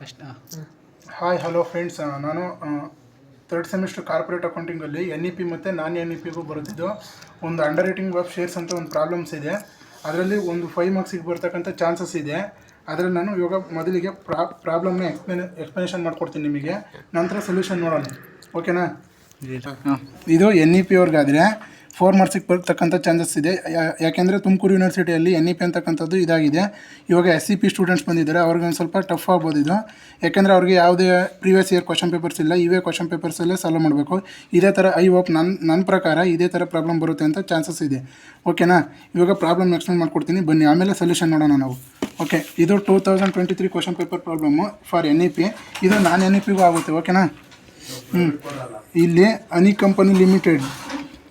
First hi hello friends, ನಾನು third semester corporate ಅಕೌಂಟಿಂಗಲ್ಲಿ NEP ಮತ್ತು ನಾನ್ NEPಗೂ ಬರುತ್ತಿದ್ದು ಒಂದು ಅಂಡರ್ ರೈಟಿಂಗ್ ಆಫ್ ಶೇರ್ಸ್ ಅಂತ ಒಂದು ಪ್ರಾಬ್ಲಮ್ಸ್ ಇದೆ. ಅದರಲ್ಲಿ ಒಂದು 5 ಮಾರ್ಕ್ಸಿಗೆ ಬರ್ತಕ್ಕಂಥ ಚಾನ್ಸಸ್ ಇದೆ. ಅದರಲ್ಲಿ ನಾನು ಇವಾಗ ಮೊದಲಿಗೆ ಪ್ರಾಬ್ಲಮ್ನ ಎಕ್ಸ್ಪ್ಲನೇಷನ್ ಮಾಡ್ಕೊಡ್ತೀನಿ ನಿಮಗೆ, ನಂತರ ಸೊಲ್ಯೂಷನ್ ನೋಡೋಣ. ಓಕೆನಾ? ಇದು NEP ಅವ್ರಿಗಾದರೆ 4 ಮಾರ್ಕ್ಸಿಗೆ ಬರ್ತಕ್ಕಂಥ ಚಾನ್ಸಸ್ ಇದೆ. ಯಾಕೆಂದರೆ ತುಮಕೂರು ಯೂನಿವರ್ಸಿಟಿಯಲ್ಲಿ NEP ಅಂತಕ್ಕಂಥದ್ದು ಇದಾಗಿದೆ. ಇವಾಗ SCP ಸ್ಟೂಡೆಂಟ್ಸ್ ಬಂದಿದ್ದಾರೆ, ಅವ್ರಿಗೆ ಒಂದು ಸ್ವಲ್ಪ ಟಫ್ ಆಗ್ಬೋದು ಇದು. ಯಾಕೆಂದರೆ ಅವ್ರಿಗೆ ಯಾವುದೇ ಪ್ರೀವಿಯಸ್ ಇಯರ್ ಕ್ವಶನ್ ಪೇಪರ್ಸ್ ಇಲ್ಲ, ಇವೇ ಕ್ವಶನ್ ಪೇಪರ್ಸಲ್ಲೇ ಸಾಲ್ವ್ ಮಾಡಬೇಕು. ಇದೇ ಥರ ಐ ಹೋಪ್ ನನ್ನ ಪ್ರಕಾರ ಇದೇ ಥರ ಪ್ರಾಬ್ಲಮ್ ಬರುತ್ತೆ ಅಂತ ಚಾನ್ಸಸ್ ಇದೆ. ಓಕೆನಾ? ಇವಾಗ ಪ್ರಾಬ್ಲಮ್ ಎಕ್ಸ್ಪ್ಲೇನ್ ಮಾಡ್ಕೊಡ್ತೀನಿ, ಬನ್ನಿ, ಆಮೇಲೆ ಸೊಲ್ಯೂಷನ್ ನೋಡೋಣ ನಾವು. ಓಕೆ, ಇದು 2023 question paper problem for NEP. ಇದು ನಾನ್ NEPಗೂ ಆಗುತ್ತೆ. ಓಕೆನಾ? ಇಲ್ಲಿ ಅನಿ ಕಂಪನಿ ಲಿಮಿಟೆಡ್,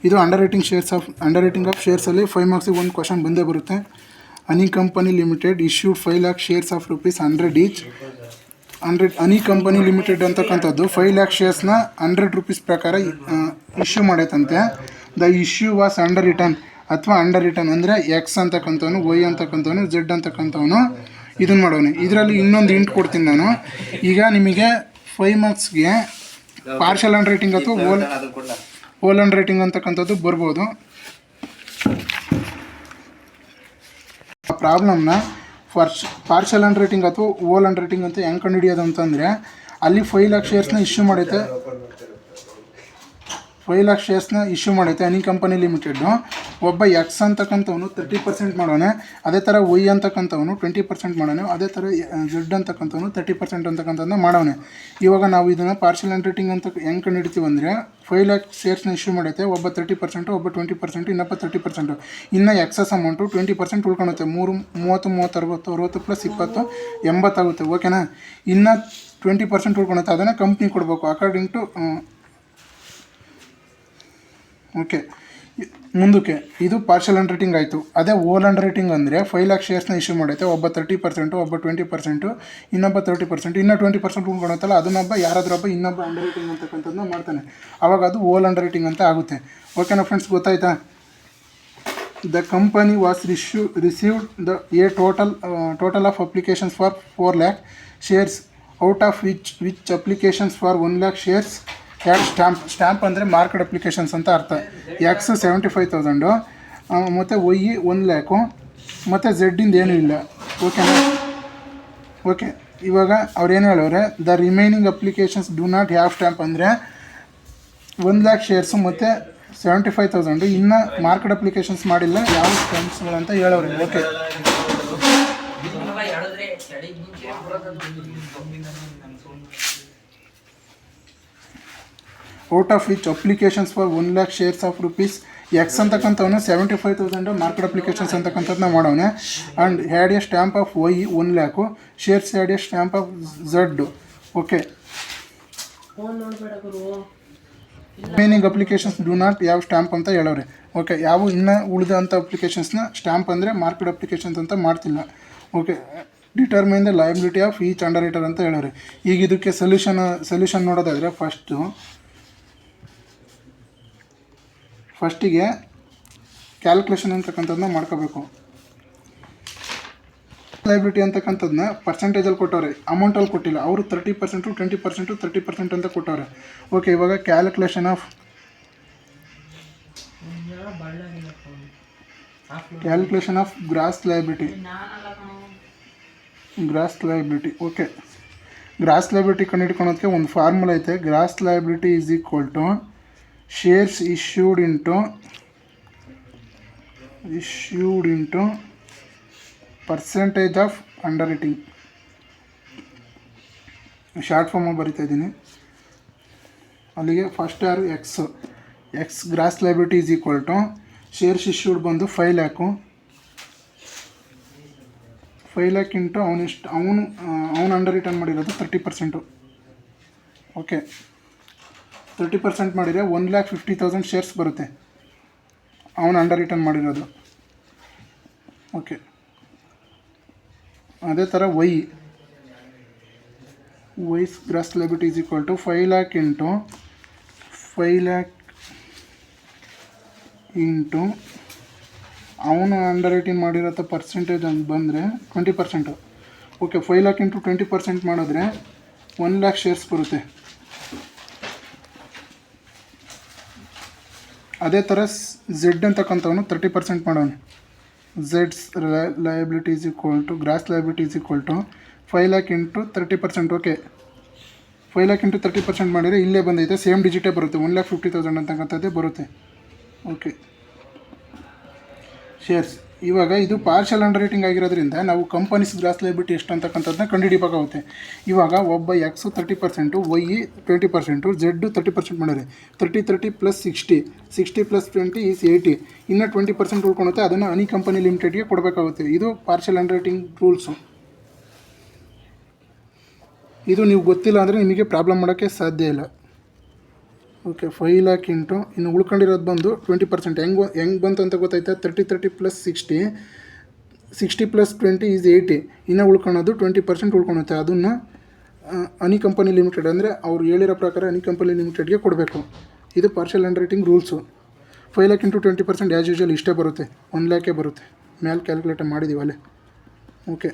ಇದು ಅಂಡರ್ ರೈಟಿಂಗ್ ಆಫ್ ಶೇರ್ಸಲ್ಲಿ 5 ಮಾರ್ಕ್ಸಿಗೆ ಒಂದು ಕ್ವಶನ್ ಬಂದೇ ಬರುತ್ತೆ. Ani company limited issued 5 lakh shares of ₹100 each. Ani company limited ಅಂತಕ್ಕಂಥದ್ದು 5 lakh ಶೇರ್ಸ್ನ ₹100 ಪ್ರಕಾರ ಇಶ್ಯೂ ಮಾಡೈತಂತೆ. The issue was underwritten ಅಥವಾ ಅಂಡರ್ ರಿಟರ್ನ್ ಅಂದರೆ ಎಕ್ಸ್ ಅಂತಕ್ಕಂಥವನು, ವೈ ಅಂತಕ್ಕಂಥವನು, ಝೆಡ್ ಅಂತಕ್ಕಂಥವನು ಇದನ್ನು ಮಾಡೋನು. ಇದರಲ್ಲಿ ಇನ್ನೊಂದು ಹಿಂಟ್ ಕೊಡ್ತೀನಿ ನಾನು. ಈಗ ನಿಮಗೆ 5 ಮಾರ್ಕ್ಸ್ಗೆ ಪಾರ್ಷಲ್ ಹ್ಯಾಂಡ್ ರೈಟಿಂಗ್ ಅಥವಾ ಹೋಲ್ ಹ್ಯಾಂಡ್ ರೈಟಿಂಗ್ ಅಂತಕ್ಕಂಥದ್ದು ಬರ್ಬೋದು. ಆ ಪ್ರಾಬ್ಲಮ್ನ ಪಾರ್ಷಲ್ ಹ್ಯಾಂಡ್ ರೈಟಿಂಗ್ ಅಥವಾ ಹೋಲ್ ಹ್ಯಾಂಡ್ ರೈಟಿಂಗ್ ಅಂತ ಹೆಂಗೆ ಕಂಡುಹಿಡಿಯೋದು ಅಂತಂದರೆ, ಅಲ್ಲಿ 5 lakh ಶೇರ್ಸ್ನ ಇಶ್ಯೂ ಮಾಡೈತೆ. 5 lakh ಶೇರ್ಸ್ನ ಇಶ್ಯೂ ಮಾಡೈತೆ ಅನಿ ಕಂಪನಿ ಲಿಮಿಟೆಡ್ಡು. ಒಬ್ಬ ಎಕ್ಸ್ ಅಂತಕ್ಕಂಥವನು 30% ಮಾಡೋನೆ, ಅದೇ ಥರ ವೈ ಅಂತಕ್ಕಂಥವನು 20% ಮಾಡೋನೆ, ಅದೇ ಥರ ಝೆಡ್ ಅಂತಕ್ಕಂಥವನು 30% ಅಂತಕ್ಕಂಥದ್ದನ್ನ ಮಾಡೋನೆ. ಇವಾಗ ನಾವು ಇದನ್ನು ಪಾರ್ಷಲ್ ಹ್ಯಾಂಡ್ ರೈಟಿಂಗ್ ಅಂತ ಹೆಂಗೆ ಕಂಡುಹಿಡ್ತೀವಿ ಅಂದರೆ, 5 lakh ಶೇರ್ಸ್ನ ಇಶ್ಯೂ ಮಾಡೈತೆ, ಒಬ್ಬ 30%, ಒಬ್ಬ 20%, ಇನ್ನೊಬ್ಬ 30%. ಇನ್ನು ಎಕ್ಸಸ್ ಅಮೌಂಟು 20% ಉಳ್ಕೊಳುತ್ತೆ. 30, 30, 60, 60 + 20 80 ಆಗುತ್ತೆ. ಓಕೆನಾ? ಇನ್ನು 20% ಉಳ್ಕೊಳುತ್ತೆ, ಅದನ್ನು ಕಂಪ್ನಿ ಕೊಡಬೇಕು ಅಕಾರ್ಡಿಂಗ್ ಟು. ಓಕೆ, ಮುಂದಕ್ಕೆ ಇದು ಪಾರ್ಷಲ್ ಹ್ಯಾಂಡ್ ರೈಟಿಂಗ್ ಆಯಿತು. ಅದೇ ಹೋಲ್ ಹ್ಯಾಂಡ್ ರೈಟಿಂಗ್ ಅಂದರೆ 5 lakh ಶೇರ್ಸ್ನ ಇಶ್ಯೂ ಮಾಡೈತೆ, ಒಬ್ಬ 30%, ಒಬ್ಬ 20%, ಇನ್ನೊಬ್ಬ 30%, ಇನ್ನೂ 20% ಉಳ್ಕೊಳುತ್ತಲ್ಲ, ಅದನ್ನೊಬ್ಬ ಯಾರಾದ್ರೊಬ್ಬ ಇನ್ನೊಬ್ಬ ಅಂಡರ್ ರೈಟಿಂಗ್ ಅಂತಕ್ಕಂಥದ್ದನ್ನ ಮಾಡ್ತಾನೆ. ಆವಾಗ ಅದು ಹೋಲ್ ಹ್ಯಾಂಡ್ ರೈಟಿಂಗ್ ಅಂತ ಆಗುತ್ತೆ. ಓಕೆನಾ ಫ್ರೆಂಡ್ಸ್, ಗೊತ್ತಾಯ್ತಾ? The company was received A total of applications for 4 lakh shares, out of which applications for 1 lakh shares had stamp ಅಂದರೆ ಮಾರ್ಕೆಟ್ ಅಪ್ಲಿಕೇಶನ್ಸ್ ಅಂತ ಅರ್ಥ. ಎಕ್ಸ್ 75,000, ಮತ್ತು ವೈ 1 lakh, ಮತ್ತು ಝೆಡ್ಡಿಂದ ಏನೂ ಇಲ್ಲ. ಓಕೆನಾ? ಓಕೆ, ಇವಾಗ ಅವ್ರೇನು ಹೇಳೋರೆ, the remaining applications do not have stamp ಅಂದರೆ 1 lakh ಶೇರ್ಸು ಮತ್ತು 75,000 ಇನ್ನು ಮಾರ್ಕೆಟ್ ಅಪ್ಲಿಕೇಶನ್ಸ್ ಮಾಡಿಲ್ಲ, ಯಾವ ಸ್ಟ್ಯಾಂಪ್ಸ್ಗಳು ಅಂತ ಹೇಳೋರೆ. Okay, out of which applications for 1 lakh shares of rupees X ಅಂತಕ್ಕಂಥವನು 75,000 ಮಾರ್ಕೆಟ್ ಅಪ್ಲಿಕೇಶನ್ಸ್ ಅಂತಕ್ಕಂಥದ್ದನ್ನ ಮಾಡೋನೆ. And had a stamp of Y 1 lakh shares, had a stamp of Z. Okay, remaining applications do not ಯಾವ stamp ಅಂತ ಹೇಳೋರೆ. Okay, ಯಾವ ಇನ್ನೂ ಉಳಿದಂಥ ಅಪ್ಲಿಕೇಶನ್ಸ್ನ ಸ್ಟ್ಯಾಂಪ್ ಅಂದರೆ ಮಾರ್ಕೆಟ್ ಅಪ್ಲಿಕೇಶನ್ಸ್ ಅಂತ ಮಾಡ್ತಿಲ್ಲ. Okay, determine the liability of each underwriter ಅಂತ ಹೇಳೋರೆ. ಈಗ ಇದಕ್ಕೆ ಸೊಲ್ಯೂಷನ್ ನೋಡೋದಾದರೆ ಫಸ್ಟಿಗೆ ಕ್ಯಾಲ್ಕುಲೇಷನ್ ಅಂತಕ್ಕಂಥದ್ದನ್ನ ಮಾಡ್ಕೋಬೇಕು. ಲಯಬಿಲಿಟಿ ಅಂತಕ್ಕಂಥದ್ದನ್ನ ಪರ್ಸೆಂಟೇಜಲ್ಲಿ ಕೊಟ್ಟವ್ರೆ, ಅಮೌಂಟಲ್ಲಿ ಕೊಟ್ಟಿಲ್ಲ. ಅವರು 30%, 20%, 30% ಅಂತ ಕೊಟ್ಟವ್ರೆ. ಓಕೆ, ಇವಾಗ calculation of gross liability. Okay, gross liability ಕಂಡುಹಿಡ್ಕೊಳೋದಕ್ಕೆ ಒಂದು ಫಾರ್ಮುಲಾ ಐತೆ. Gross liability is equal to shares issued into percentage of underwriting. Short ಫಾರ್ಮಾಗಿ ಬರಿತಾ ಇದ್ದೀನಿ. ಅಲ್ಲಿಗೆ ಫಸ್ಟ್ ಯಾರು X gross liability is equal to shares issued ಬಂದು 5 lakh ಇಂಟು ಅವನು ಅಂಡರ್ ರಿಟರ್ನ್ ಮಾಡಿರೋದು 30%. ಓಕೆ, 30% ಮಾಡಿದರೆ 1,50,000 ಶೇರ್ಸ್ ಬರುತ್ತೆ, ಅವನು ಅಂಡರ್ ರಿಟರ್ನ್ ಮಾಡಿರೋದು. ಓಕೆ, ಅದೇ ಥರ wise gross liability is equal to 5 lakh into ಅವನು ಅಂಡರ್ ರೈಟಿಂಗ್ ಮಾಡಿರೋ ಪರ್ಸೆಂಟೇಜ್ ಅಂತ ಬಂದರೆ 20%. ಓಕೆ 5 ಲ್ಯಾಕ್ ಇಂಟು 20% ಮಾಡಿದ್ರೆ 1 ಲ್ಯಾಕ್ ಶೇರ್ಸ್ ಬರುತ್ತೆ. ಅದೇ ಥರ ಝೆಡ್ ಅಂತಕ್ಕಂಥವನು 30% ಮಾಡೋಣ. ಝೆಡ್ಸ್ liability is equal to gross liability is equal to 5 lakh into 30%. Okay 5 lakh into 30% ಮಾಡಿದರೆ ಇಲ್ಲೇ ಬಂದೈತೆ, ಸೇಮ್ ಡಿಜಿಟೇ ಬರುತ್ತೆ, 1,50,000 ಅಂತಕ್ಕಂಥದ್ದೇ ಬರುತ್ತೆ. Okay shares. ಇವಾಗ ಇದು ಪಾರ್ಷಲ್ ಅಂಡರ್ ರೈಟಿಂಗ್ ಆಗಿರೋದ್ರಿಂದ ನಾವು ಕಂಪನೀಸ್ ಗ್ರಾಸ್ ಲಯಬಿಲಿಟಿ ಎಷ್ಟು ಅಂತಕ್ಕಂಥದ್ದನ್ನ ಕಂಡುಹಿಡಿಬೇಕಾಗುತ್ತೆ. ಇವಾಗ ಒಬ್ಬ ಎಕ್ಸು 30%, ವೈ 20%, ಝೆಡ್ಡು 30% ಮಾಡಿದ್ರೆ 30 ಪ್ಲಸ್ 60 ಪ್ಲಸ್ 20 ಈಸ್ 80. ಇನ್ನು 20% ಉಳ್ಕೊಳುತ್ತೆ, ಅದನ್ನು ಅನಿ ಕಂಪನಿ ಲಿಮಿಟೆಡ್ಗೆ ಕೊಡಬೇಕಾಗುತ್ತೆ. ಇದು ಪಾರ್ಷಲ್ ಅಂಡರ್ ರೈಟಿಂಗ್ ರೂಲ್ಸು. ಇದು ನೀವು ಗೊತ್ತಿಲ್ಲ ಅಂದರೆ ನಿಮಗೆ ಪ್ರಾಬ್ಲಮ್ ಮಾಡೋಕ್ಕೆ ಸಾಧ್ಯ ಇಲ್ಲ. ಓಕೆ 5 ಲ್ಯಾಕ್ ಇಂಟು ಇನ್ನು ಉಳ್ಕೊಂಡಿರೋದು ಬಂದು 20%. ಹೆಂಗೆ ಬಂತು ಅಂತ ಗೊತ್ತಾಯ್ತಾ? 30 ಪ್ಲಸ್ 60 ಪ್ಲಸ್ 20 ಈಸ್ 80. ಇನ್ನು ಉಳ್ಕೊಳೋದು 20% ಉಳ್ಕೊಳುತ್ತೆ, ಅದನ್ನು ಅನಿ ಕಂಪನಿ ಲಿಮಿಟೆಡ್ ಅಂದರೆ ಅವ್ರು ಹೇಳಿರೋ ಪ್ರಕಾರ ಅನಿ ಕಂಪನಿ ಲಿಮಿಟೆಡ್ಗೆ ಕೊಡಬೇಕು. ಇದು partial under writing rules. 5 lakh into 20% as usual ಇಷ್ಟೇ ಬರುತ್ತೆ, 1 ಲ್ಯಾಕೇ ಬರುತ್ತೆ. ಮೇಲೆ ಕ್ಯಾಲ್ಕುಲೇಟ್ ಮಾಡಿದ್ದೀವಿ ಅಲ್ಲೇ. ಓಕೆ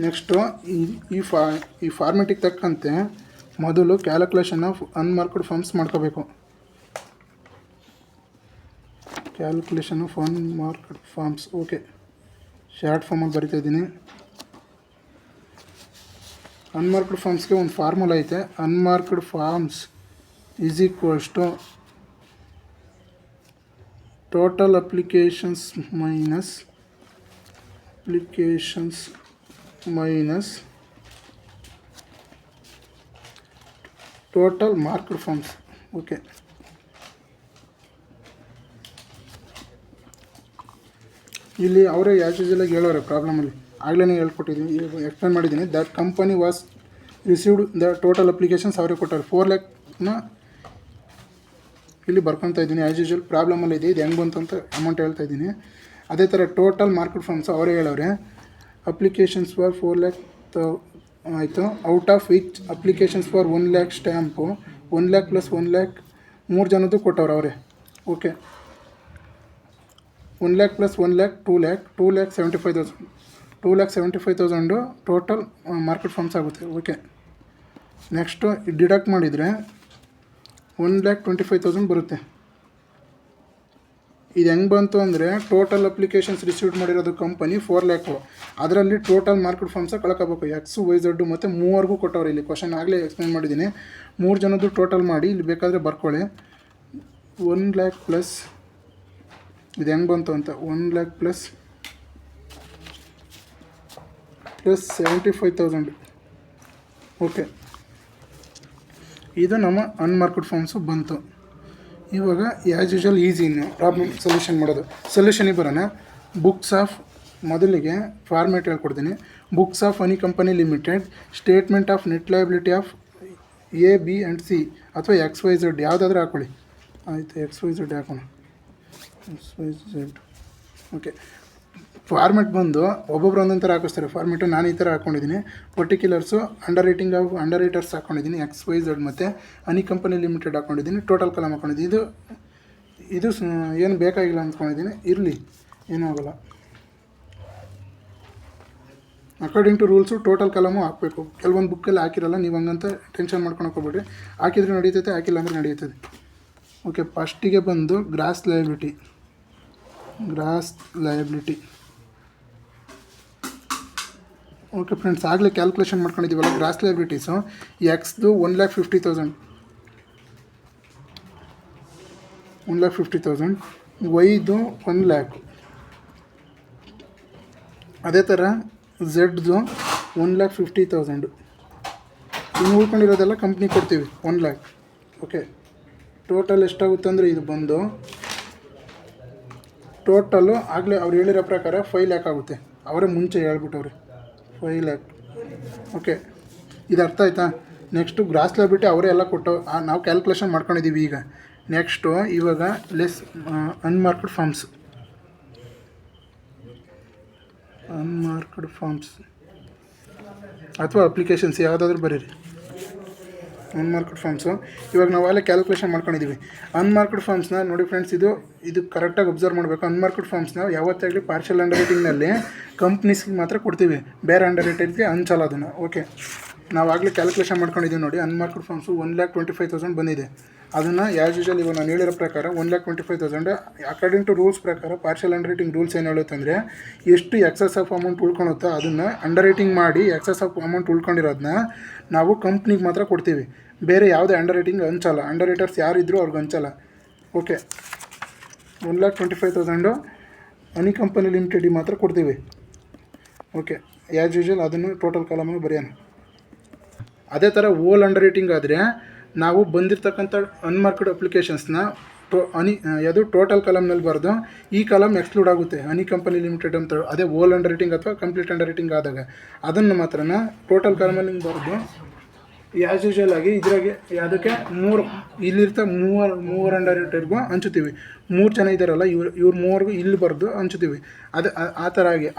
ನೆಕ್ಸ್ಟು ಈ ಫಾರ್ಮೆಟಿಗೆ ತಕ್ಕಂತೆ ಮೊದಲು ಕ್ಯಾಲ್ಕುಲೇಷನ್ ಆಫ್ ಅನ್ಮಾರ್ಕ್ಡ್ ಫಾರ್ಮ್ಸ್ ಮಾಡ್ಕೋಬೇಕು. Calculation of unmarked forms. Okay short ಫಾರ್ಮಲ್ಲಿ ಬರಿತಾ ಇದ್ದೀನಿ. ಅನ್ಮಾರ್ಕ್ಡ್ ಫಾರ್ಮ್ಸ್ಗೆ ಒಂದು ಫಾರ್ಮುಲಾ ಐತೆ. Unmarked forms is equals to total applications minus total marked forms. Okay ಇಲ್ಲಿ ಅವರೇ ಆ್ಯಸ್ ಯೂಶುವಲ್ ಹೇಳೋರೆ ಪ್ರಾಬ್ಲಮಲ್ಲಿ, ಆಗಲೇ ಹೇಳ್ಕೊಟ್ಟಿದ್ದೀನಿ, ಎಕ್ಸ್ಪ್ಲೇನ್ ಮಾಡಿದ್ದೀನಿ. That company was received the total applications ಅವರೇ ಕೊಟ್ಟಾರೆ. 4 ಲ್ಯಾಕ್ನ ಇಲ್ಲಿ ಬರ್ಕೊತಾ ಇದ್ದೀನಿ. ಆ್ಯಸ್ ಯೂಶುವಲ್ ಪ್ರಾಬ್ಲಮಲ್ಲಿ ಇದೆ, ಇದು ಹೆಂಗೆ ಬಂತು ಅಂತ ಅಮೌಂಟ್ ಹೇಳ್ತಾ ಇದ್ದೀನಿ. ಅದೇ ಥರ ಟೋಟಲ್ ಮಾರ್ಕ್ಡ್ ಫಾರ್ಮ್ಸ್ ಅವರೇ ಹೇಳೋರೆ. ಅಪ್ಲಿಕೇಶನ್ಸ್ ಫಾರ್ 4 ಲ್ಯಾಕ್ ಆಯಿತು. Out of which applications for 1 lakh stamp 1 lakh plus 1 lakh 3 ಜನದ್ದು ಕೊಟ್ಟವ್ರು ಅವರೇ. Okay 1 lakh plus 1 lakh 2 lakh 2,75,000 total market forms ಆಗುತ್ತೆ. ಓಕೆ ನೆಕ್ಸ್ಟು ಡಿಡಕ್ಟ್ ಮಾಡಿದರೆ 1,25,000 ಬರುತ್ತೆ. ಇದು ಹೆಂಗೆ ಬಂತು ಅಂದರೆ ಟೋಟಲ್ ಅಪ್ಲಿಕೇಶನ್ಸ್ ರಿಸೀವ್ ಮಾಡಿರೋದು ಕಂಪನಿ 4 ಲ್ಯಾಕು, ಅದರಲ್ಲಿ ಟೋಟಲ್ ಮಾರ್ಕೆಟ್ ಫಾರ್ಮ್ಸ ಕಳ್ಕೋಬೇಕು. ಎಕ್ಸು ವೈ ಝಡ್ಡು ಮತ್ತು 3 ಕೊಟ್ಟವ್ರು. ಇಲ್ಲಿ ಕ್ವಶನ್ ಆಗಲೇ ಎಕ್ಸ್ಪ್ಲೇನ್ ಮಾಡಿದ್ದೀನಿ. 3 ಜನದ್ದು ಟೋಟಲ್ ಮಾಡಿ ಇಲ್ಲಿ ಬೇಕಾದರೆ ಬರ್ಕೊಳ್ಳಿ. 1 ಲ್ಯಾಕ್ ಪ್ಲಸ್ ಇದು ಹೆಂಗೆ ಬಂತು ಅಂತ 1 ಲ್ಯಾಕ್ ಪ್ಲಸ್ 75,000. ಓಕೆ ಇದು ನಮ್ಮ ಅನ್ಮಾರ್ಕೆಡ್ ಫಾರ್ಮ್ಸು ಬಂತು. ಇವಾಗ as usual easy problem solution ಮಾಡೋದು. ಸೊಲ್ಯೂಷನಿಗೆ ಬರೋಣ. ಬುಕ್ಸ್ ಆಫ್ ಮೊದಲಿಗೆ ಫಾರ್ಮೇಟ್ ಹೇಳ್ಕೊಡ್ತೀನಿ. Books of any company limited, statement of net liability of A B and C ಅಥವಾ XYZ ಯಾವುದಾದ್ರೂ ಹಾಕ್ಕೊಳ್ಳಿ. ಆಯಿತು XYZ ಹಾಕೋಣ. XYZ. ಓಕೆ ಫಾರ್ಮೆಟ್ ಬಂದು ಒಬ್ಬೊಬ್ರು ಒಂದೊಂದು ಥರ ಹಾಕಿಸ್ತಾರೆ ಫಾರ್ಮೆಟು. ನಾನು ಈ ಥರ ಹಾಕ್ಕೊಂಡಿದ್ದೀನಿ. ಪರ್ಟಿಕ್ಯುಲರ್ಸು ಅಂಡರ್ ರೈಟರ್ಸ್ ಹಾಕ್ಕೊಂಡಿದ್ದೀನಿ XYZ ಮತ್ತು ಅನಿ ಕಂಪನಿ ಲಿಮಿಟೆಡ್ ಹಾಕ್ಕೊಂಡಿದ್ದೀನಿ. ಟೋಟಲ್ ಕಲಮ್ ಹಾಕ್ಕೊಂಡಿದ್ದೀನಿ. ಇದು ಏನು ಬೇಕಾಗಿಲ್ಲ ಅಂದ್ಕೊಂಡಿದ್ದೀನಿ, ಇರಲಿ ಏನೂ ಆಗೋಲ್ಲ. ಅಕಾರ್ಡಿಂಗ್ ಟು ರೂಲ್ಸು ಟೋಟಲ್ ಕಲಮು ಹಾಕಬೇಕು. ಕೆಲವೊಂದು ಬುಕ್ಕಲ್ಲಿ ಹಾಕಿರಲ್ಲ, ನೀವು ಹಂಗಂತ ಟೆನ್ಷನ್ ಮಾಡ್ಕೊಳಕ್ಕೆ ಹೋಗ್ಬೇಡ್ರಿ. ಹಾಕಿದ್ರೆ ನಡೀತೈತೆ, ಹಾಕಿಲ್ಲ ಅಂದರೆ ನಡೀತದೆ. ಓಕೆ ಫಸ್ಟಿಗೆ ಬಂದು ಗ್ರಾಸ್ ಲಯಬಿಲಿಟಿ. ಓಕೆ ಫ್ರೆಂಡ್ಸ್, ಆಗಲೇ ಕ್ಯಾಲ್ಕುಲೇಷನ್ ಮಾಡ್ಕೊಂಡಿದ್ದೀವಲ್ಲ ಗ್ರಾಸ್ ಲಯಬಿಲಿಟೀಸು. ಎಕ್ಸ್ದು 1,50,000, ವೈದು 1 ಲ್ಯಾಕ್. ಅದೇ ಥರ ಝೆಡ್ದು 1,50,000. ಇನ್ನು ಉಳ್ಕೊಂಡಿರೋದೆಲ್ಲ ಕಂಪ್ನಿ ಕೊಡ್ತೀವಿ 1 ಲ್ಯಾಕ್. ಓಕೆ ಟೋಟಲ್ ಎಷ್ಟಾಗುತ್ತೆ ಅಂದರೆ ಇದು ಬಂದು ಟೋಟಲ್ಲು ಆಗಲೇ ಅವ್ರು ಹೇಳಿರೋ ಪ್ರಕಾರ 5 ಲ್ಯಾಕ್ ಆಗುತ್ತೆ. ಅವರೇ ಮುಂಚೆ ಹೇಳ್ಬಿಟ್ಟವ್ರೆ 5 ಲ್ಯಾಕ್. ಓಕೆ ಇದು ಅರ್ಥ ಆಯ್ತಾ? ನೆಕ್ಸ್ಟು ಗ್ರಾಸ್ ಲಯಬಿಲಿಟಿ ಅವರೇ ಎಲ್ಲ ಕೊಟ್ಟು ನಾವು ಕ್ಯಾಲ್ಕುಲೇಷನ್ ಮಾಡ್ಕೊಂಡಿದ್ದೀವಿ. ಈಗ ನೆಕ್ಸ್ಟು ಇವಾಗ ಲೆಸ್ ಅನ್ಮಾರ್ಕ್ಡ್ ಫಾರ್ಮ್ಸ್ ಅಥವಾ ಅಪ್ಲಿಕೇಶನ್ಸ್ ಯಾವುದಾದ್ರೂ ಬರೀರಿ. Unmarked forms. ಇವಾಗ ನಾವು ಅಲ್ಲೇ ಕ್ಯಾಲ್ಕುಲೇಷನ್ ಮಾಡ್ಕೊಂಡಿದ್ದೀವಿ. ಅನ್ಮಾರ್ಕ್ಡ್ ಫಾರ್ಮ್ಸ್ನ ನೋಡಿ ಫ್ರೆಂಡ್ಸ್, ಇದು ಕರೆಕ್ಟಾಗಿ ಅಬ್ಸರ್ವ್ ಮಾಡಬೇಕು. ಅನ್ಮಾರ್ಕ್ಡ್ ಫಾರ್ಮ್ಸ್ನ ಯಾವತ್ತಾಗಲಿ ಪಾರ್ಷಲ್ ಅಂಡರ್ ರೈಟಿಂಗ್ನಲ್ಲಿ ಕಂಪ್ನೀಸ್ಗೆ ಮಾತ್ರ ಕೊಡ್ತೀವಿ, ಬೇರೆ ಅಂಡರ್ ರೈಟರ್ಗೆ ಹಂಚಲ್ಲ ಅದನ್ನು. ಓಕೆ, ನಾವು ಆಗಲೇ ಕ್ಯಾಲ್ಕುಲೇಷನ್ ಮಾಡ್ಕೊಂಡಿದ್ದೀವಿ ನೋಡಿ. ಅನ್ಮಾರ್ಕ್ಡ್ ಫಾರ್ಮ್ಸು 1,25,000 ಬಂದಿದೆ. ಅದನ್ನು ಆ್ಯಸ್ ಯೂಶುವಲ್ ಇವಾಗ ನಾನು ಹೇಳಿರೋ ಪ್ರಕಾರ 1,25,000 ಅಕಾರ್ಡಿಂಗ್ ಟು ರೂಲ್ಸ್ ಪ್ರಕಾರ ಪಾರ್ಷಲ್ ಅಂಡರ್ ರೈಟಿಂಗ್ ರೂಲ್ಸ್ ಏನು ಹೇಳುತ್ತೆ ಅಂದರೆ, ಎಷ್ಟು ಎಕ್ಸಸ್ ಆಫ್ ಅಮೌಂಟ್ ಉಳ್ಕೊಳುತ್ತೋ ಅದನ್ನು ಅಂಡರ್ ರೈಟಿಂಗ್ ಮಾಡಿ ಎಕ್ಸಸ್ ಆಫ್ ಅಮೌಂಟ್ ಉಳ್ಕೊಂಡಿರೋದನ್ನ ನಾವು ಕಂಪ್ನಿಗೆ ಮಾತ್ರ ಕೊಡ್ತೀವಿ, ಬೇರೆ ಯಾವುದೇ ಅಂಡರ್ ರೈಟಿಂಗ್ ಹಂಚಲ್ಲ. ಅಂಡರ್ ರೈಟರ್ಸ್ ಯಾರಿದ್ರೂ ಅವ್ರಿಗೆ ಹಂಚಲ್ಲ. ಓಕೆ, 1,25,000 ಹನಿ ಕಂಪನಿ ಲಿಮಿಟೆಡಿಗೆ ಮಾತ್ರ ಕೊಡ್ತೀವಿ. ಓಕೆ, ಆ್ಯಸ್ ಯೂಶುವಲ್ ಅದನ್ನು ಟೋಟಲ್ ಕಾಲಮನ್ನು ಬರೆಯೋಣ. ಅದೇ ಥರ ಓಲ್ ಅಂಡರ್ ರೈಟಿಂಗ್ ಆದರೆ ನಾವು ಬಂದಿರತಕ್ಕಂಥ ಅನ್ಮಾರ್ಕ್ಡ್ ಅಪ್ಲಿಕೇಶನ್ಸ್ನ ಯಾವುದು ಟೋಟಲ್ ಕಾಲಮ್ನಲ್ಲಿ ಬರೆದು ಈ ಕಾಲಮ್ ಎಕ್ಸ್ಕ್ಲೂಡ್ ಆಗುತ್ತೆ, ಹನಿ ಕಂಪನಿ ಲಿಮಿಟೆಡ್ ಅಂತ. ಅದೇ ಓಲ್ ಅಂಡರ್ ರೈಟಿಂಗ್ ಅಥವಾ ಕಂಪ್ಲೀಟ್ ಅಂಡರ್ ರೈಟಿಂಗ್ ಆದಾಗ ಅದನ್ನು ಮಾತ್ರ ಟೋಟಲ್ ಕಾಲಮಲ್ಲಿ ಬರೆದು ಆ್ಯಸ್ ಯೂಶುವಲ್ ಆಗಿ ಇದ್ರಾಗೆ ಅದಕ್ಕೆ ಇಲ್ಲಿರ್ತ ಮೂವರು ಅಂಡರ್ ರೈಟರ್ಗೂ ಹಂಚುತ್ತೀವಿ. 3 ಜನ ಇದ್ದಾರಲ್ಲ, ಇವ್ರು ಮೂವರಿಗೂ ಇಲ್ಲಿ ಬರೆದು ಹಂಚುತ್ತೀವಿ. ಅದು ಆ ಥರ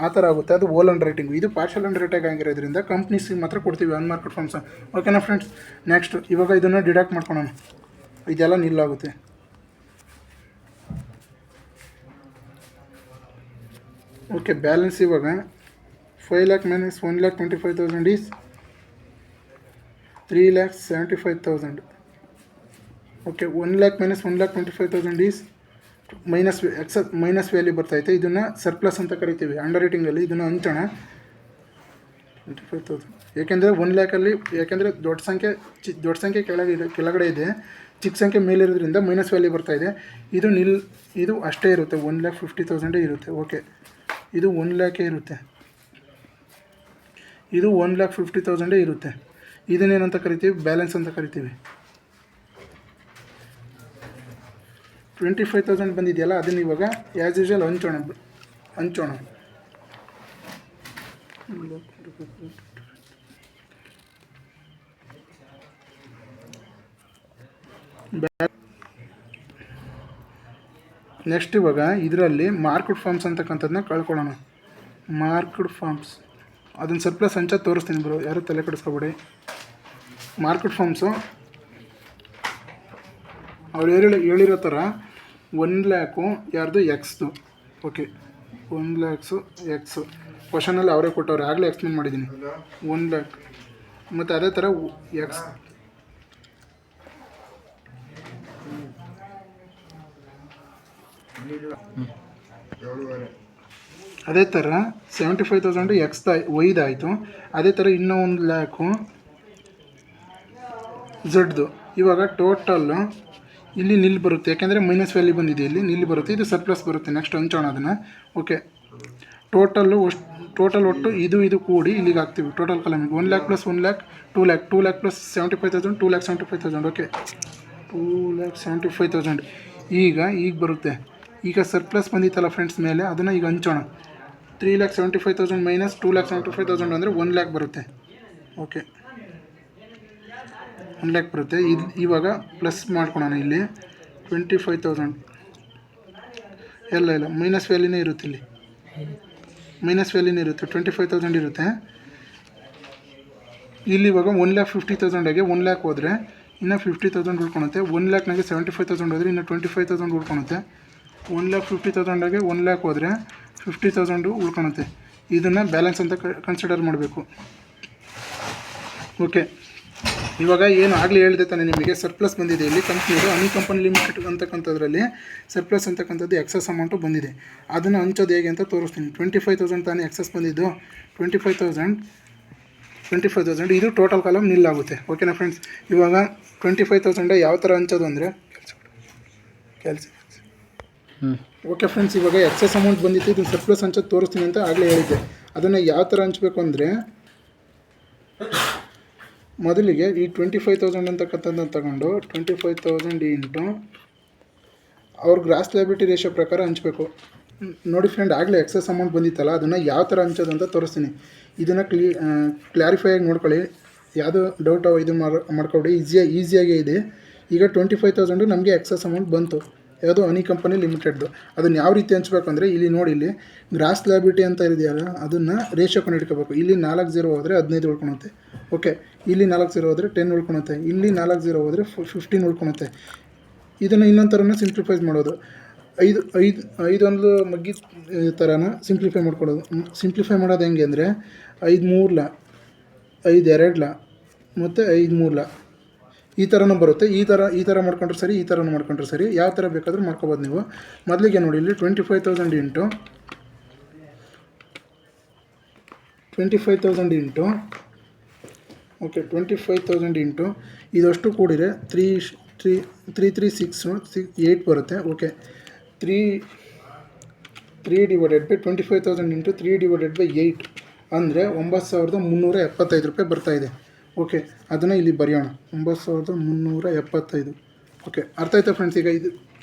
ಆಗುತ್ತೆ. ಅದು ಓಲ್ ಅಂಡರ್ ರೈಟಿಂಗು. ಇದು ಪಾರ್ಷಲ್ ಅಂಡರ್ ರೈಟಿಂಗ್ ಆಗಿರೋದ್ರಿಂದ ಕಂಪ್ನೀಸಿಗೆ ಮಾತ್ರ ಕೊಡ್ತೀವಿ ಅನ್ಮಾರ್ಕ್ಡ್ ಫಾರ್ಮ್ಸ್. ಓಕೆನಾ ಫ್ರೆಂಡ್ಸ್? ನೆಕ್ಸ್ಟ್ ಇವಾಗ ಇದನ್ನು ಡಿಡಕ್ಟ್ ಮಾಡ್ಕೊಳ್ಳೋಣ. ಇದೆಲ್ಲ ನಿಲ್ಲಾಗುತ್ತೆ. ಓಕೆ, ಬ್ಯಾಲೆನ್ಸ್ ಇವಾಗ 5 lakh minus 1,25,000 is 3,75,000. Okay, 1 lakh minus 1,25,000 is minus value ಬರ್ತೈತೆ. ಇದನ್ನು ಸರ್ಪ್ಲಸ್ ಅಂತ ಕರಿತೀವಿ ಅಂಡರ್ ರೈಟಿಂಗಲ್ಲಿ. ಇದನ್ನು ಹಂಚೋಣ 25,000. ಏಕೆಂದರೆ 1 lakhಲ್ಲಿ ಯಾಕೆಂದರೆ ದೊಡ್ಡ ಸಂಖ್ಯೆ ಕೆಳಗಡೆ ಇದೆ, ಚಿಕ್ಕ ಸಂಖ್ಯೆ ಮೇಲಿರೋದ್ರಿಂದ ಮೈನಸ್ ವ್ಯಾಲ್ಯೂ ಬರ್ತಾಯಿದೆ. ಇದು ಅಷ್ಟೇ ಇರುತ್ತೆ, 1,50,000 ಇರುತ್ತೆ. ಓಕೆ, ಇದು 1 lakh ಇರುತ್ತೆ, ಇದು 1,50,000 ಇರುತ್ತೆ. ಇದನ್ನೇನಂತ ಕರಿತೀವಿ? ಬ್ಯಾಲೆನ್ಸ್ ಅಂತ ಕರಿತೀವಿ. 25,000 ಬಂದಿದೆಯಲ್ಲ, ಅದನ್ನು ಇವಾಗ ಆ್ಯಸ್ ಯೂಶುವಲ್ ಹಂಚೋಣ. ನೆಕ್ಸ್ಟ್ ಇವಾಗ ಇದರಲ್ಲಿ ಮಾರ್ಕ್ಡ್ ಫಾರ್ಮ್ಸ್ ಅಂತಕ್ಕಂಥದ್ದನ್ನ ಕಳ್ಕೊಳ್ಳೋಣ. ಮಾರ್ಕ್ಡ್ ಫಾರ್ಮ್ಸ್ ಅದನ್ನು ಸರ್ಪ್ಲಸ್ ಹಂಚ ತೋರಿಸ್ತೀನಿ ಬ್ರೋ, ಯಾರು ತಲೆ ಕೆಡಿಸ್ಕೊಬೇಡಿ. ಮಾರ್ಕ್ಡ್ ಫಾರ್ಮ್ಸು ಅವ್ರು ಹೇಳಿರೋ ಥರ 1 lakh ಯಾರ್ದು ಎಕ್ಸ್ದು. ಓಕೆ, 1 lakhs ಎಕ್ಸ್ ಕ್ವಶನಲ್ಲಿ ಅವರೇ ಕೊಟ್ಟವ್ರೆ, ಆಗಲೇ ಎಕ್ಸ್ಪ್ಲೇನ್ ಮಾಡಿದ್ದೀನಿ. 1 lakh ಮತ್ತು ಅದೇ ಥರ ಎಕ್ಸ್. ಅದೇ ಥರ 75,000 ಎಕ್ಸ್ ವೈದಾಯಿತು. ಅದೇ ಥರ ಇನ್ನೂ 1 lakh ಝಡ್ದು. ಇವಾಗ ಟೋಟಲ್ಲು ಇಲ್ಲಿ ನಿಲ್ ಬರುತ್ತೆ, ಯಾಕೆಂದರೆ ಮೈನಸ್ ವ್ಯಾಲ್ಯೂ ಬಂದಿದೆ, ಇಲ್ಲಿ ನಿಲ್ ಬರುತ್ತೆ. ಇದು ಸರ್ಪ್ಲಸ್ ಬರುತ್ತೆ. ನೆಕ್ಸ್ಟ್ ಹಂಚೋಣ ಅದನ್ನು. ಓಕೆ, ಟೋಟಲ್ ಒಟ್ಟು ಇದು ಕೂಡಿ ಇಲ್ಲಿಗೆ ಹಾಕ್ತೀವಿ total ಕಾಲಮಿಗೆ. 1 lakh plus 1 lakh 2 lakh, 2 lakh plus 75,000 2,75,000. Okay, 2,75,000 ಈಗ ಬರುತ್ತೆ. ಈಗ ಸರ್ಪ್ಲಸ್ ಬಂದಿತ್ತಲ್ಲ ಫ್ರೆಂಡ್ಸ್ ಮೇಲೆ, ಅದನ್ನು ಈಗ ಹಂಚೋಣ. 3,75,000 ಮೈನಸ್ 2,75,000 ಅಂದರೆ 1 lakh ಬರುತ್ತೆ. ಓಕೆ, 1 lakh ಬರುತ್ತೆ. ಇವಾಗ ಪ್ಲಸ್ ಮಾಡ್ಕೊಳೋಣ. ಇಲ್ಲಿ 25,000 ಇಲ್ಲ ಮೈನಸ್ ವ್ಯಾಲ್ಯೂನೇ ಇರುತ್ತೆ. ಇಲ್ಲಿ ಮೈನಸ್ ವ್ಯಾಲ್ಯೂನೇ ಇರುತ್ತೆ, 25,000 ಇರುತ್ತೆ. ಇಲ್ಲಿ ಇವಾಗ 1,50,000ಗೆ 1 lakh ಹೋದರೆ ಇನ್ನು 50,000 ಉಳ್ಕೊಳುತ್ತೆ. 1 lakhನಾಗೆ 75,000 ಹೋದರೆ ಇನ್ನು 25,000 ಉಳ್ಕೊಳುತ್ತೆ. 1,50,000ಗೆ 1 lakh ಹೋದರೆ 50,000 ಉಳ್ಕೊಳುತ್ತೆ. ಇದನ್ನು ಬ್ಯಾಲೆನ್ಸ್ ಅಂತ ಕನ್ಸಿಡರ್ ಮಾಡಬೇಕು. ಓಕೆ, ಇವಾಗ ಏನು ಆಗಲೇ ಹೇಳಿದೆ ತಾನೆ ನಿಮಗೆ, ಸರ್ಪ್ಲಸ್ ಬಂದಿದೆ ಇಲ್ಲಿ ಕಂಪ್ನಿದು. ಹನಿ ಕಂಪನಿ ಲಿಮಿಟೆಡ್ ಅಂತಕ್ಕಂಥದ್ರಲ್ಲಿ ಸರ್ಪ್ಲಸ್ ಅಂತಕ್ಕಂಥದ್ದು ಎಕ್ಸಸ್ ಅಮೌಂಟು ಬಂದಿದೆ. ಅದನ್ನು ಹಂಚೋದು ಹೇಗೆ ಅಂತ ತೋರಿಸ್ತೀನಿ. 25,000 ತಾನೇ ಎಕ್ಸಸ್ ಬಂದಿದ್ದು. 25,000 ಇದು ಟೋಟಲ್ ಕಾಲಮ್ ನಿಲ್ಲಾಗುತ್ತೆ. ಓಕೆನಾ ಫ್ರೆಂಡ್ಸ್? ಇವಾಗ 25,000 ಯಾವ ಥರ ಹಂಚೋದು ಅಂದರೆ ಓಕೆ ಫ್ರೆಂಡ್ಸ್, ಇವಾಗ ಎಕ್ಸಸ್ ಅಮೌಂಟ್ ಬಂದಿತ್ತು, ಇದು ಸರ್ಪ್ಲಸ್ ಹಂಚೋದು ತೋರಿಸ್ತೀನಿ ಅಂತ ಆಗಲೇ ಹೇಳಿದ್ದೆ. ಅದನ್ನು ಯಾವ ಥರ ಹಂಚಬೇಕು ಅಂದರೆ, ಮೊದಲಿಗೆ ಈ 25,000 ಅಂತಕ್ಕಂಥದ್ದನ್ನು ತಗೊಂಡು 25,000 ಇಂಟು ಅವ್ರ ಗ್ರಾಸ್ ಲಯಬಿಲಿಟಿ ರೇಷಿಯೋ ಪ್ರಕಾರ ಹಂಚಬೇಕು. ನೋಡಿ ಫ್ರೆಂಡ್, ಆಗಲೇ ಎಕ್ಸಸ್ ಅಮೌಂಟ್ ಬಂದಿತ್ತಲ್ಲ, ಅದನ್ನು ಯಾವ ಥರ ಹಂಚೋದು ಅಂತ ತೋರಿಸ್ತೀನಿ. ಇದನ್ನು ಕ್ಲಾರಿಫೈ ಆಗಿ ನೋಡ್ಕೊಳ್ಳಿ, ಯಾವುದೋ ಡೌಟ್ ಇದು ಮಾಡ್ಕೊಬಿಡಿ. ಈಸಿಯಾಗೇ ಇದೆ. ಈಗ 25,000 ನಮಗೆ ಎಕ್ಸಸ್ ಅಮೌಂಟ್ ಬಂತು, ಯಾವುದು ಹನಿ ಕಂಪನಿ ಲಿಮಿಟೆಡ್ದು. ಅದನ್ನು ಯಾವ ರೀತಿ ಹಂಚ್ಬೇಕು ಅಂದರೆ, ಇಲ್ಲಿ ನೋಡಿ, ಇಲ್ಲಿ ಗ್ರಾಸ್ ಲಯಬಿಲಿಟಿ ಅಂತ ಇದೆಯಲ್ಲ, ಅದನ್ನು ರೇಷಿಯೋ ಕೊಂಡು ಇಟ್ಕೋಬೇಕು. ಇಲ್ಲಿ 4 0 ಹೋದರೆ 15 ಉಳ್ಕೊಳುತ್ತೆ. ಓಕೆ, ಇಲ್ಲಿ 4 0 ಹೋದರೆ 10 ಉಳ್ಕೊಳುತ್ತೆ, ಇಲ್ಲಿ 4 0 ಹೋದರೆ 15 ಉಳ್ಕೊಳುತ್ತೆ. ಇದನ್ನು ಇನ್ನೊಂದು ಥರನ ಸಿಂಪ್ಲಿಫೈಸ್ ಮಾಡೋದು, 5 ಮಗ್ಗಿ ಥರನ ಸಿಂಪ್ಲಿಫೈ ಮಾಡ್ಕೊಳ್ಳೋದು. ಸಿಂಪ್ಲಿಫೈ ಮಾಡೋದು ಹೆಂಗೆ ಅಂದರೆ 5 3 5 2 ಮತ್ತು 5 3 ಈ ಥರನೂ ಬರುತ್ತೆ. ಈ ಥರ ಮಾಡ್ಕೊಂಡ್ರೆ ಸರಿ, ಈ ಥರನೂ ಮಾಡ್ಕೊಂಡ್ರೆ ಸರಿ, ಯಾವ ಥರ ಬೇಕಾದರೂ ಮಾಡ್ಕೊಬೋದು ನೀವು. ಮೊದಲಿಗೆ ನೋಡಿ ಇಲ್ಲಿ 25,000 ಇಂಟು ಓಕೆ 25,000 ಇಂಟು ಇದಷ್ಟು ಕೂಡಿದರೆ 336 ಬರುತ್ತೆ. Okay 3 divided by 25,000 into 3 divided by 8 ಅಂದರೆ 9,375 ರೂಪಾಯಿ ಬರ್ತಾಯಿದೆ. ಓಕೆ ಅದನ್ನು ಇಲ್ಲಿ ಬರೆಯೋಣ, 9,375. ಓಕೆ ಅರ್ಥ ಆಯ್ತಾ ಫ್ರೆಂಡ್ಸ್? ಈಗ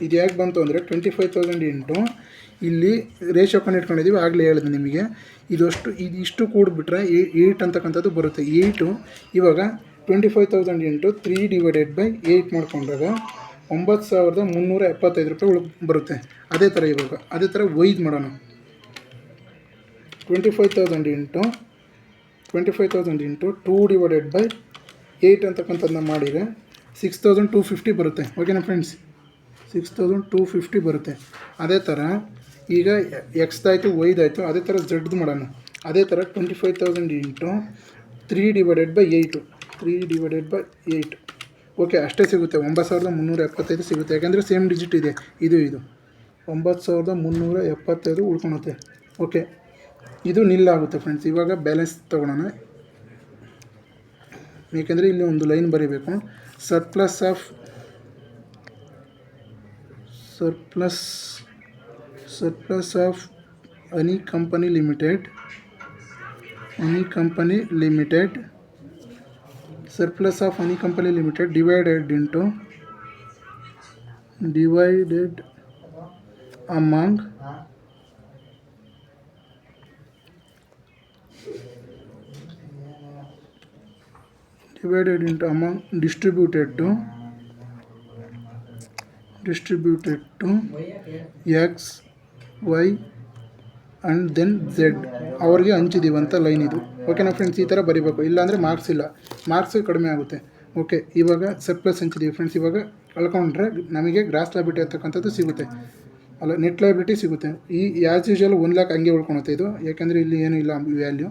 ಇದು ಯಾಕೆ ಬಂತು ಅಂದರೆ 25,000 ಇಂಟು ಇಲ್ಲಿ ರೇಷಿಯೋ ಕಂಡಿಟ್ಕೊಂಡಿದ್ದೀವಿ, ಆಗಲೇ ಹೇಳಿದೆ ನಿಮಗೆ. ಇದಿಷ್ಟು ಕೂಡಿಬಿಟ್ರೆ 8 ಅಂತಕ್ಕಂಥದ್ದು ಬರುತ್ತೆ. 8 ಇವಾಗ 25,000 ಇಂಟು 3 ಡಿವೈಡೆಡ್ ಬೈ 8 ಮಾಡ್ಕೊಂಡಾಗ 9,375 ರೂಪಾಯಿ ಬರುತ್ತೆ. ಅದೇ ಥರ ಇವಾಗ ಅದೇ ಥರ ವೈದ್ ಮಾಡೋಣ. 25,000 ಇಂಟು 2 ಡಿವೈಡೆಡ್ ಬೈ 8 ಅಂತಕ್ಕಂಥದ್ದನ್ನ ಮಾಡಿದರೆ 6,250 ಬರುತ್ತೆ. ಓಕೆನಾ ಫ್ರೆಂಡ್ಸ್? 6,250 ಬರುತ್ತೆ. ಅದೇ ಥರ ಈಗ ಎಕ್ಸ್ದಾಯಿತು ವೈದಾಯಿತು, ಅದೇ ಥರ ಝಡ್ದು ಮಾಡೋಣ. ಅದೇ ಥರ 25,000 ಇಂಟು 3 ಡಿವೈಡೆಡ್ ಬೈ 8 ಓಕೆ ಅಷ್ಟೇ ಸಿಗುತ್ತೆ, 9,375 ಸಿಗುತ್ತೆ. ಯಾಕೆಂದರೆ ಸೇಮ್ ಡಿಜಿಟ್ ಇದೆ, ಇದು 9,375 ಉಳ್ಕೊಳುತ್ತೆ. ಓಕೆ ಇದು ನಿಲ್ ಆಗುತ್ತೆ ಫ್ರೆಂಡ್ಸ್. ಇವಾಗ ಬ್ಯಾಲೆನ್ಸ್ ತೊಗೊಳೋಣ, ಏಕೆಂದರೆ ಇಲ್ಲಿ ಒಂದು ಲೈನ್ ಬರೀಬೇಕು. Surplus of any company limited surplus of any company limited divided among distributed to X, Y and then Z ಅವ್ರಿಗೆ ಹಂಚಿದ್ದೀವಂತ ಲೈನ್ ಇದು. ಓಕೆನಾ ಫ್ರೆಂಡ್ಸ್? ಈ ಥರ ಬರೀಬೇಕು, ಇಲ್ಲಾಂದರೆ ಮಾರ್ಕ್ಸ್ ಇಲ್ಲ, ಮಾರ್ಕ್ಸ್ ಕಡಿಮೆ ಆಗುತ್ತೆ. ಓಕೆ ಇವಾಗ ಸರ್ಪ್ಲಸ್ ಹಂಚಿದ್ದೀವಿ ಫ್ರೆಂಡ್ಸ್. ಇವಾಗ ಕಳ್ಕೊಂಡ್ರೆ ನಮಗೆ ಗ್ರಾಸ್ ಲಯಬಿಲಿಟಿ ಅಂತಕ್ಕಂಥದ್ದು ಸಿಗುತ್ತೆ, ಅಲ್ಲ ನೆಟ್ ಲಯಬಿಲಿಟಿ ಸಿಗುತ್ತೆ. ಈ ಆ್ಯಸ್ ಯೂಶುವಲ್ 1 ಲಕ್ಷ ಹಂಗೆ ಉಳ್ಕೊಳುತ್ತೆ ಇದು, ಯಾಕೆಂದರೆ ಇಲ್ಲಿ ಏನೂ ಇಲ್ಲ ವ್ಯಾಲ್ಯೂ.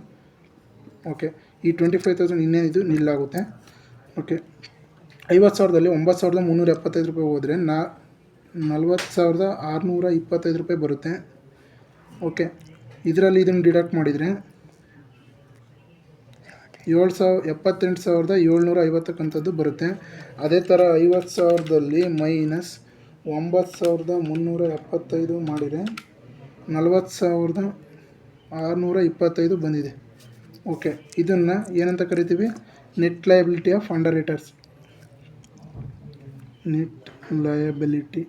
ಓಕೆ ಈ 25,000 ಇನ್ನೇನಿದು ನಿಲ್ಲಾಗುತ್ತೆ. ಓಕೆ 50,000ದಲ್ಲಿ 9,375 ರೂಪಾಯಿ ಹೋದರೆ 40,625 ರೂಪಾಯಿ ಬರುತ್ತೆ. ಓಕೆ ಇದರಲ್ಲಿ ಇದನ್ನು ಡಿಡಕ್ಟ್ ಮಾಡಿದರೆ 78,750 ಬರುತ್ತೆ. ಅದೇ ಥರ 50,000ದಲ್ಲಿ ಮೈನಸ್ 9,375 ಮಾಡಿದರೆ 40,625 ಬಂದಿದೆ. ಓಕೆ ಇದನ್ನು ಏನಂತ ಕರಿತೀವಿ? Net liability of under net liability.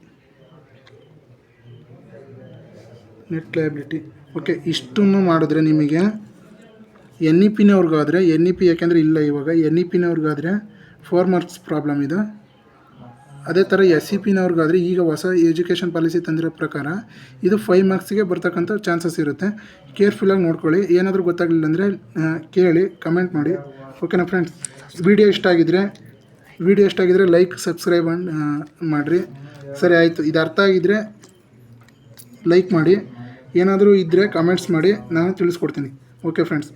Okay ಇಷ್ಟನ್ನು ಮಾಡಿದ್ರೆ ನಿಮಗೆ NEP-ನವ್ರಿಗಾದರೆ NEP ಯಾಕೆಂದರೆ ಇಲ್ಲ ಇವಾಗ, NEP-ನವ್ರಿಗಾದರೆ 4 ಮಾರ್ಕ್ಸ್ ಪ್ರಾಬ್ಲಮ್ ಇದು. ಅದೇ ಥರ SEP-ನವ್ರಿಗಾದರೆ ಈಗ ಹೊಸ ಎಜುಕೇಷನ್ ಪಾಲಿಸಿ ತಂದಿರೋ ಪ್ರಕಾರ ಇದು 5 ಮಾರ್ಕ್ಸಿಗೆ ಬರ್ತಕ್ಕಂಥ ಚಾನ್ಸಸ್ ಇರುತ್ತೆ. ಕೇರ್ಫುಲ್ಲಾಗಿ ನೋಡ್ಕೊಳ್ಳಿ. ಏನಾದರೂ ಗೊತ್ತಾಗಲಿಲ್ಲ ಅಂದರೆ ಕೇಳಿ ಕಮೆಂಟ್ ಮಾಡಿ. ಓಕೆನಾ ಫ್ರೆಂಡ್ಸ್? ವಿಡಿಯೋ ಇಷ್ಟ ಆಗಿದ್ರೆ ಲೈಕ್ ಸಬ್ಸ್ಕ್ರೈಬ್ ಮಾಡಿರಿ. ಸರಿ ಆಯಿತು, ಇದು ಅರ್ಥ ಆಗಿದ್ದರೆ ಲೈಕ್ ಮಾಡಿ, ಏನಾದರೂ ಇದ್ದರೆ ಕಮೆಂಟ್ಸ್ ಮಾಡಿ, ನಾನು ತಿಳಿಸ್ಕೊಡ್ತೀನಿ. Okay friends.